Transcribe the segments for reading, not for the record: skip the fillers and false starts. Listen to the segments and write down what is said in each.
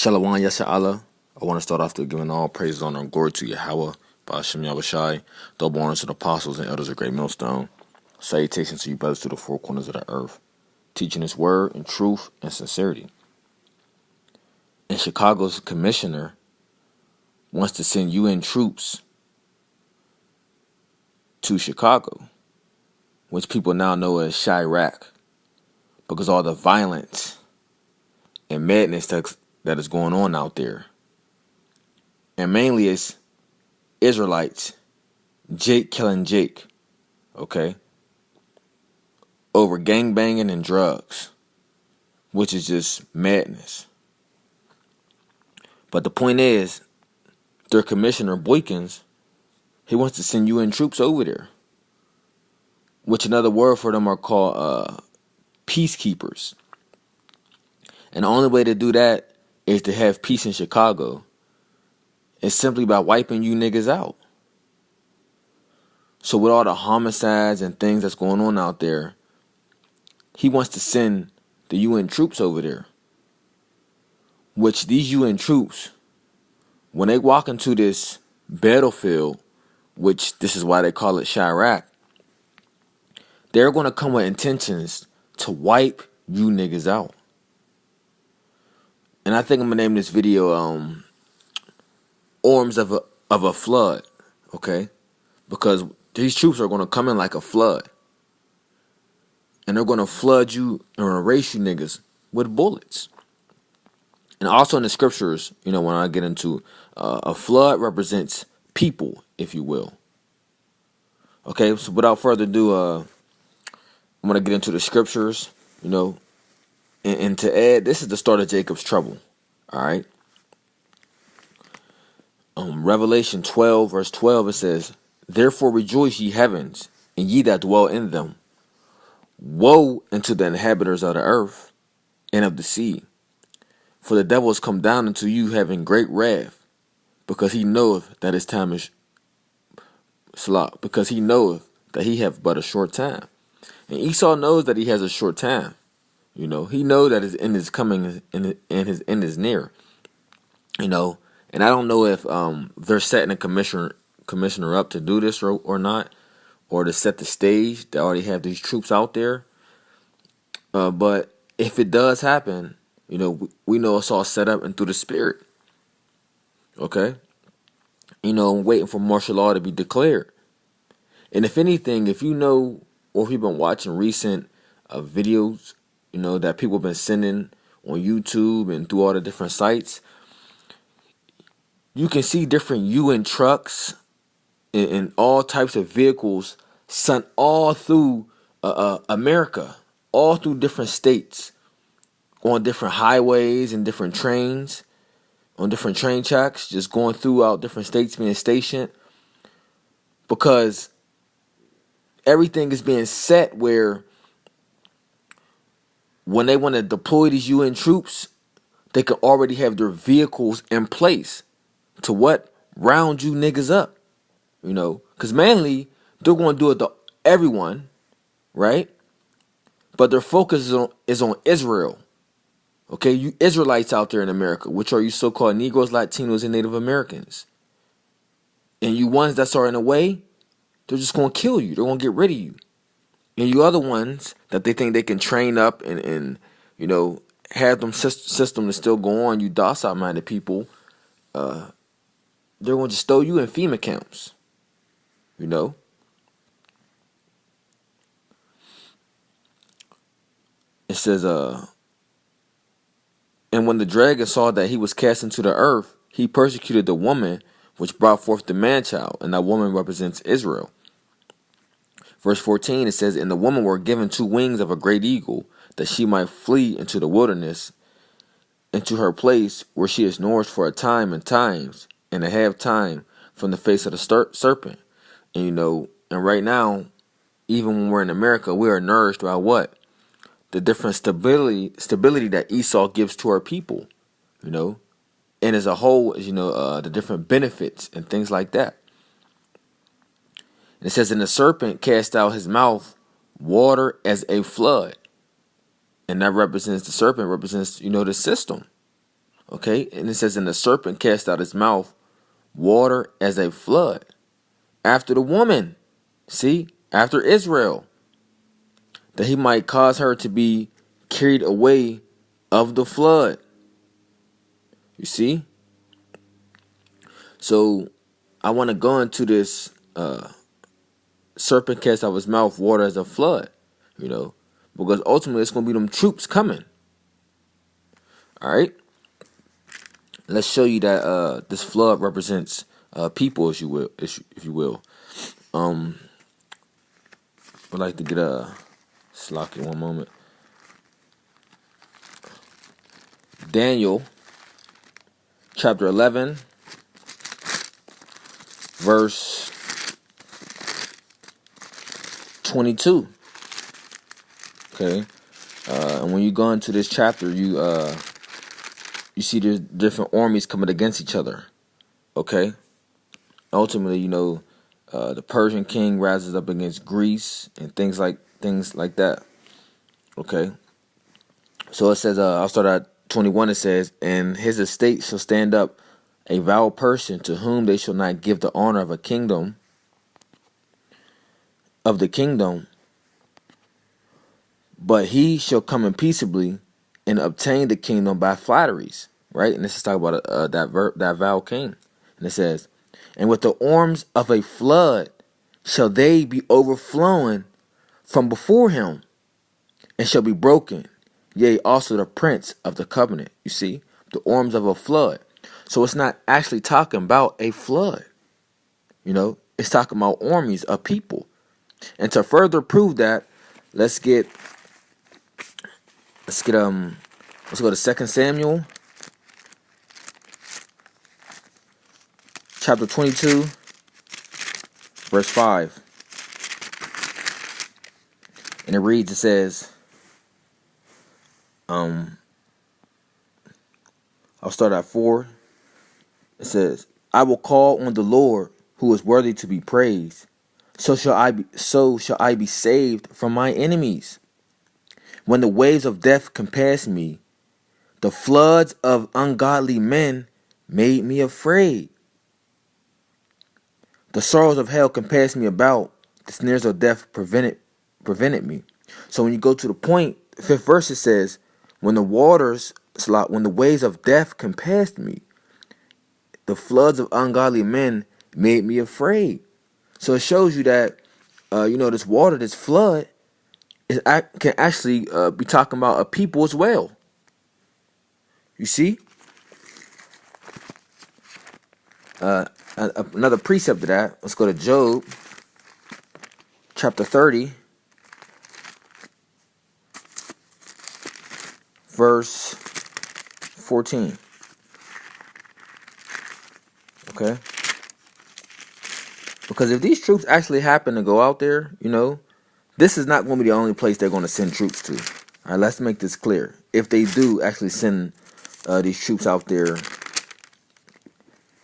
Shalom Yasha Allah. I want to start off with giving all praise, honor, and glory to Yahweh, Ba'ashem Yahushai, double honors to the apostles and elders of Great Millstone. Salutations to you brothers to the four corners of the earth, teaching His word in truth and sincerity. And Chicago's commissioner wants to send UN troops to Chicago, which people now know as Chiraq, because all the violence and madness that is going on out there. And mainly it's Israelites, Jake killing Jake, okay, over gangbanging and drugs, which is just madness. But the point is, their commissioner, Boykins, he wants to send UN troops over there, which another word for them are called peacekeepers. And the only way to do that is to have peace in Chicago. It's simply by wiping you niggas out. So with all the homicides and things that's going on out there, he wants to send the UN troops over there. Which these UN troops, when they walk into this battlefield, which this is why they call it Chiraq, they're going to come with intentions to wipe you niggas out. And I think I'm going to name this video Arms of a Flood, okay? Because these troops are going to come in like a flood. And they're going to flood you and erase you niggas with bullets. And also in the scriptures, when I get into a flood represents people, if you will. Okay, so without further ado, I'm going to get into the scriptures, and to add, this is the start of Jacob's trouble, all right? Revelation 12, verse 12, it says, "Therefore rejoice, ye heavens, and ye that dwell in them. Woe unto the inhabitants of the earth and of the sea. For the devil is come down unto you having great wrath, because he knoweth that his time is because he knoweth that he hath but a short time." And Esau knows that he has a short time. He knows that his end is coming and his end is near. And I don't know if they're setting a commissioner up to do this or not, or to set the stage. They already have these troops out there. But if it does happen, we know it's all set up and through the spirit. Okay? Waiting for martial law to be declared. And if anything, if you know, or if you've been watching recent videos, that people have been sending on YouTube and through all the different sites, you can see different UN trucks and all types of vehicles sent all through America, all through different states, on different highways and different trains, on different train tracks, just going throughout different states being stationed. Because everything is being set where when they want to deploy these UN troops, they could already have their vehicles in place to what? Round you niggas up. Because mainly they're going to do it to everyone, right? But their focus is on Israel. Okay, you Israelites out there in America, which are you so-called Negroes, Latinos, and Native Americans. And you ones that are in the way, they're just going to kill you. They're going to get rid of you. And you other ones that they think they can train up and have them system to still go on, you docile-minded people, they're going to just throw you in FEMA camps. It says, "And when the dragon saw that he was cast into the earth, he persecuted the woman which brought forth the man-child," and that woman represents Israel. Verse 14, it says, "And the woman were given 2 wings of a great eagle, that she might flee into the wilderness, into her place where she is nourished for a time and times, and a half time from the face of the serpent." And and right now, even when we're in America, we are nourished by what? The different stability that Esau gives to our people, and as a whole, the different benefits and things like that. And it says, "And the serpent cast out his mouth water as a flood." And that represents, the serpent represents, the system. Okay, and it says, and the serpent cast out his mouth water as a flood after the woman. See, after Israel, that he might cause her to be carried away of the flood. You see? So I want to go into this serpent cast out of his mouth water as a flood, because ultimately it's going to be them troops coming. All right? Let's show you that this flood represents people, if you will. I'd like to get a slock in one moment. Daniel chapter 11 verse 22. Okay, and when you go into this chapter, you see there's different armies coming against each other. Okay, ultimately, the Persian king rises up against Greece and things like that. Okay, so it says, I'll start at 21. It says, and his estate shall stand up a vile person to whom they shall not give the honor of the kingdom, but he shall come in peaceably and obtain the kingdom by flatteries. Right, and this is talking about that vile king. And it says, and with the arms of a flood shall they be overflowing from before him, and shall be broken, yea, also the prince of the covenant. You see, the arms of a flood. So it's not actually talking about a flood. It's talking about armies of people. And to further prove that, let's go to 2 Samuel chapter 22 verse 5. And it reads, it says, I'll start at 4. It says, I will call on the Lord who is worthy to be praised. So shall I be saved from my enemies. When the waves of death compassed me, the floods of ungodly men made me afraid. The sorrows of hell compassed me about. The snares of death prevented me. So when you go to the point, 5th verse, it says, when the waves of death compassed me, the floods of ungodly men made me afraid. So it shows you that, this water, this flood, can actually be talking about a people as well. You see? Another precept to that. Let's go to Job chapter 30 verse 14. Okay? Because if these troops actually happen to go out there, this is not going to be the only place they're going to send troops to. All right, let's make this clear. If they do actually send these troops out there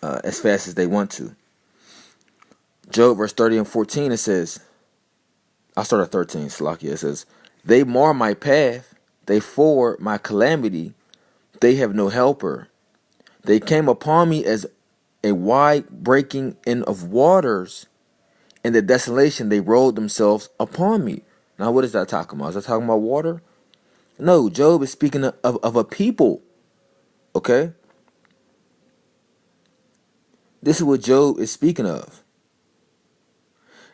as fast as they want to. Job verse 30 and 14, it says, I'll start at 13, Salakia. It says, they mar my path, they forward my calamity, they have no helper. They came upon me as a wide breaking in of waters. In the desolation, they rolled themselves upon me. Now, what is that talking about? Is that talking about water? No, Job is speaking of a people. Okay? This is what Job is speaking of.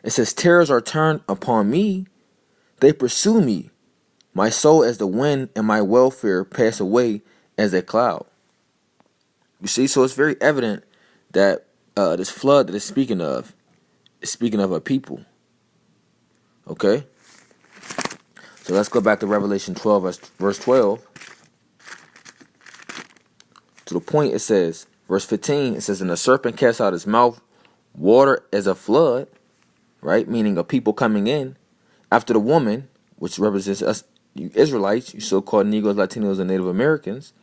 It says, terrors are turned upon me. They pursue me. My soul as the wind and my welfare pass away as a cloud. You see, so it's very evident that this flood that it's speaking of is speaking of a people. Okay? So let's go back to Revelation 12, verse 12. To the point, it says, verse 15, it says, and the serpent cast out his mouth water as a flood, right? Meaning a people coming in after the woman, which represents us, you Israelites, you so-called Negroes, Latinos, and Native Americans,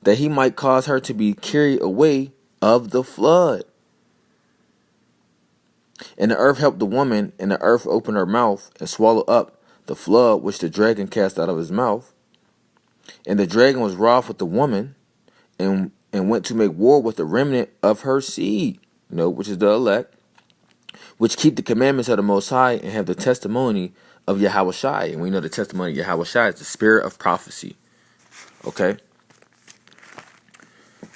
that he might cause her to be carried away of the flood. And the earth helped the woman, and the earth opened her mouth and swallowed up the flood which the dragon cast out of his mouth. And the dragon was wroth with the woman, and went to make war with the remnant of her seed, which is the elect, which keep the commandments of the Most High and have the testimony of Yahweh Shai. And we know the testimony of Yahweh Shai is the spirit of prophecy. Okay?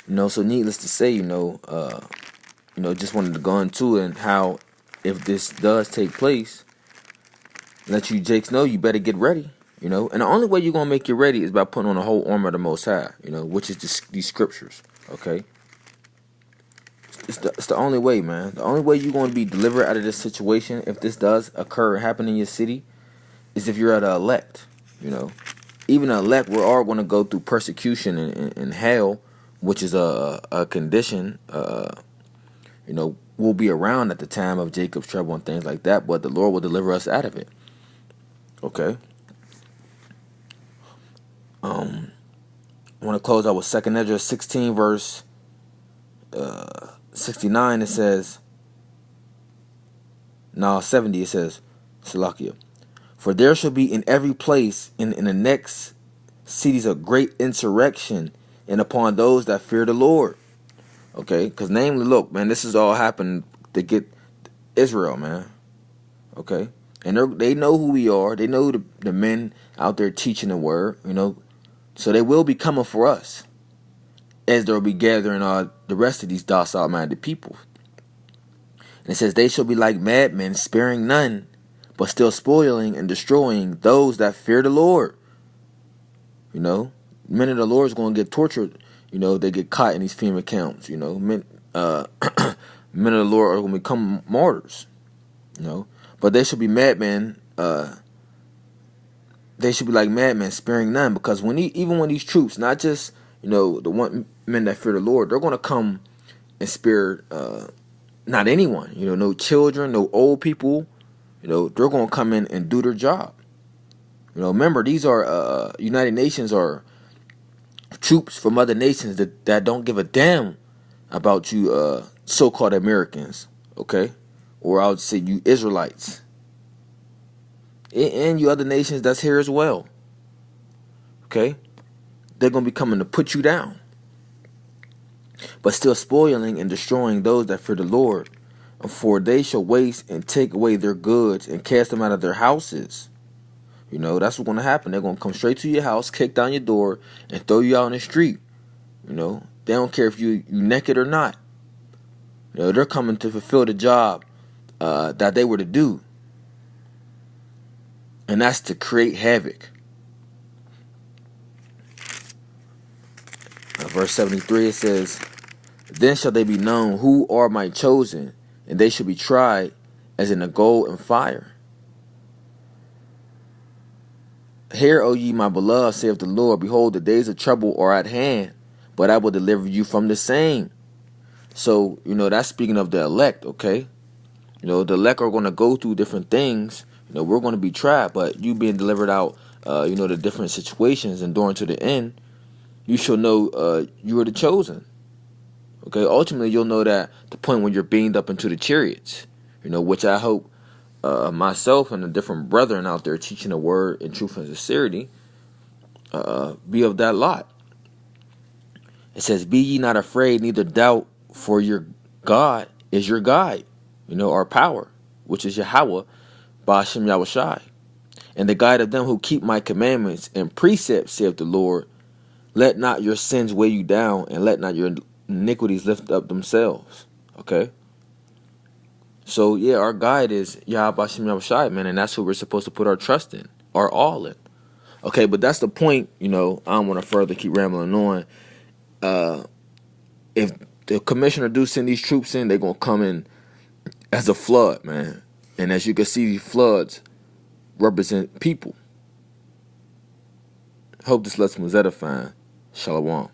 So needless to say, just wanted to go into it and how if this does take place, let you Jakes know you better get ready. And the only way you're going to make you ready is by putting on the whole armor of the Most High, which is these scriptures, okay? It's the only way, man. The only way you're going to be delivered out of this situation, if this does occur and happen in your city, is if you're at an elect, Even the elect, we're all going to go through persecution and hell, which is a condition, we'll be around at the time of Jacob's trouble and things like that, but the Lord will deliver us out of it, okay? I want to close out with 2 Ezra 16 verse 69. It says, 70, it says, Salakia, for there shall be in every place in the next cities a great insurrection, and upon those that fear the Lord. Okay, because namely, look, man, this has all happened to get Israel, man. Okay, and they know who we are. They know the men out there teaching the word, So they will be coming for us, as they'll be gathering the rest of these docile-minded people. And it says, they shall be like madmen, sparing none, but still spoiling and destroying those that fear the Lord. Men of the Lord is going to get tortured. They get caught in these FEMA camps. Men of the Lord are going to become martyrs. But they should be madmen. They should be like madmen, sparing none, because even when these troops, not just the men that fear the Lord, they're going to come and spare not anyone. No children, no old people. They're going to come in and do their job. Remember, these are United Nations are troops from other nations that don't give a damn about you so-called Americans, okay? Or I would say you Israelites. And you other nations that's here as well. Okay? They're going to be coming to put you down. But still spoiling and destroying those that fear the Lord. For they shall waste and take away their goods and cast them out of their houses. That's what's going to happen. They're going to come straight to your house, kick down your door, and throw you out in the street. They don't care if you naked or not. They're coming to fulfill the job that they were to do. And that's to create havoc. Verse 73, it says, then shall they be known who are my chosen, and they shall be tried as in a gold and fire. Hear, O ye my beloved, saith the Lord, behold, the days of trouble are at hand, but I will deliver you from the same. So, that's speaking of the elect, okay? The elect are going to go through different things. We're going to be tried, but you being delivered out, the different situations, enduring to the end, you shall know you are the chosen. Okay, ultimately you'll know that the point when you're beamed up into the chariots, which I hope myself and the different brethren out there teaching the word in truth and sincerity be of that lot. It says, be ye not afraid, neither doubt, for your God is your guide, our power, which is Yahweh, Ba'ashem Yahushai, and the guide of them who keep my commandments and precepts, saith the Lord. Let not your sins weigh you down, and let not your iniquities lift up themselves. Okay? So, yeah, our guide is Yahweh Ba'ashem Yahushai, man, and that's who we're supposed to put our trust in, our all in. Okay, but that's the point, I don't want to further keep rambling on. If the commissioner do send these troops in, they're going to come in as a flood, man. And as you can see, these floods represent people. Hope this lesson was edifying. Shalom.